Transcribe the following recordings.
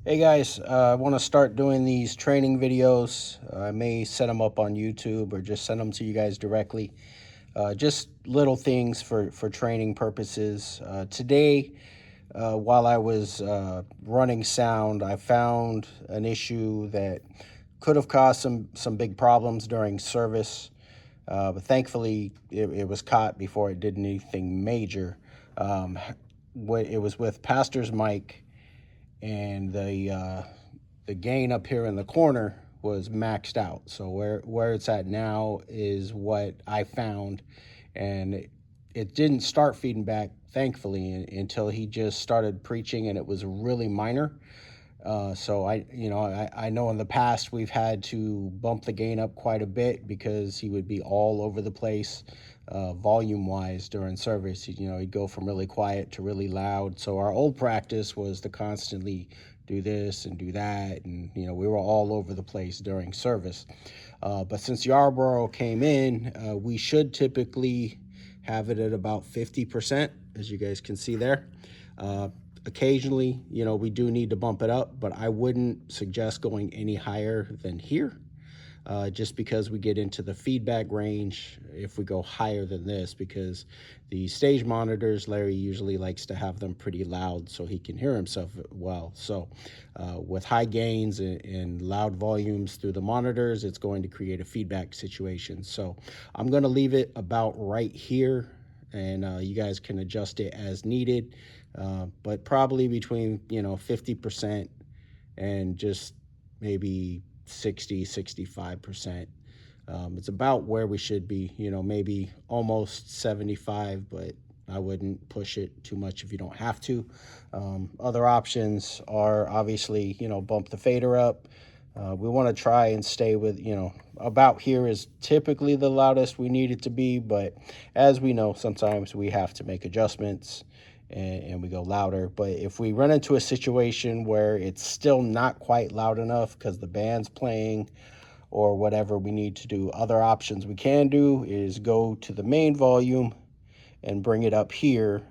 Hey guys, I want to start doing these training videos. I may set them up on YouTube or just send them to you guys directly. Just little things for training purposes. Today, while I was running sound, I found an issue that could have caused some big problems during service. But thankfully, it was caught before it did anything major. Um, it was with Pastor's mic, and the gain up here in the corner was maxed out. So where it's at now is what I found, and it didn't start feeding back, thankfully, until he just started preaching, and it was really minor. So I know in the past we've had to bump the gain up quite a bit because he would be all over the place, volume wise during service. He'd go from really quiet to really loud. So our old practice was to constantly do this and do that, and we were all over the place during service. But since Yarborough came in, we should typically have it at about 50%, as you guys can see there. Occasionally, we do need to bump it up, but I wouldn't suggest going any higher than here, just because we get into the feedback range if we go higher than this, because the stage monitors, Larry usually likes to have them pretty loud so he can hear himself well. So with high gains and loud volumes through the monitors, it's going to create a feedback situation. So I'm going to leave it about right here, and you guys can adjust it as needed, but probably between 50% and just maybe 60-65%. It's about where we should be, maybe almost 75, but I wouldn't push it too much if you don't have to. Other options are obviously, bump the fader up. We want to try and stay with, about here is typically the loudest we need it to be, but as we know, sometimes we have to make adjustments and we go louder. But if we run into a situation where it's still not quite loud enough because the band's playing or whatever, we need to do other options we can do is go to the main volume and bring it up here,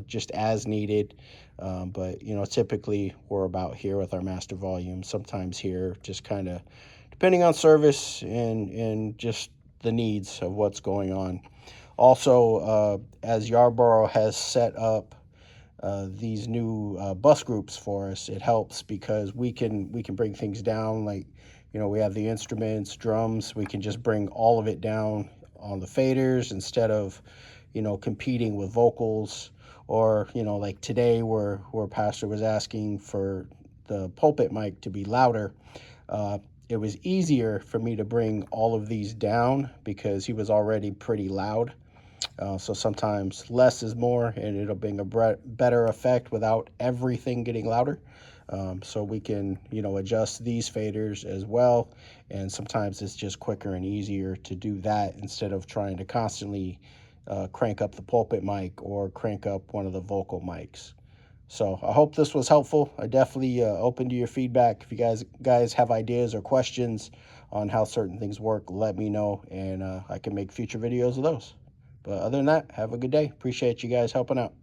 just as needed. But typically we're about here with our master volume. Sometimes here, just kind of depending on service and just the needs of what's going on. Also, as Yarborough has set up these new bus groups for us, it helps because we can bring things down. Like, we have the instruments, drums. We can just bring all of it down on the faders instead of competing with vocals, or like today where Pastor was asking for the pulpit mic to be louder. It was easier for me to bring all of these down because he was already pretty loud. So sometimes less is more, and it'll bring a better effect without everything getting louder. So we can, adjust these faders as well. And sometimes it's just quicker and easier to do that instead of trying to constantly crank up the pulpit mic or crank up one of the vocal mics. So I hope this was helpful. I definitely open to your feedback. If you guys have ideas or questions on how certain things work, let me know, and I can make future videos of those. But other than that, have a good day. Appreciate you guys helping out.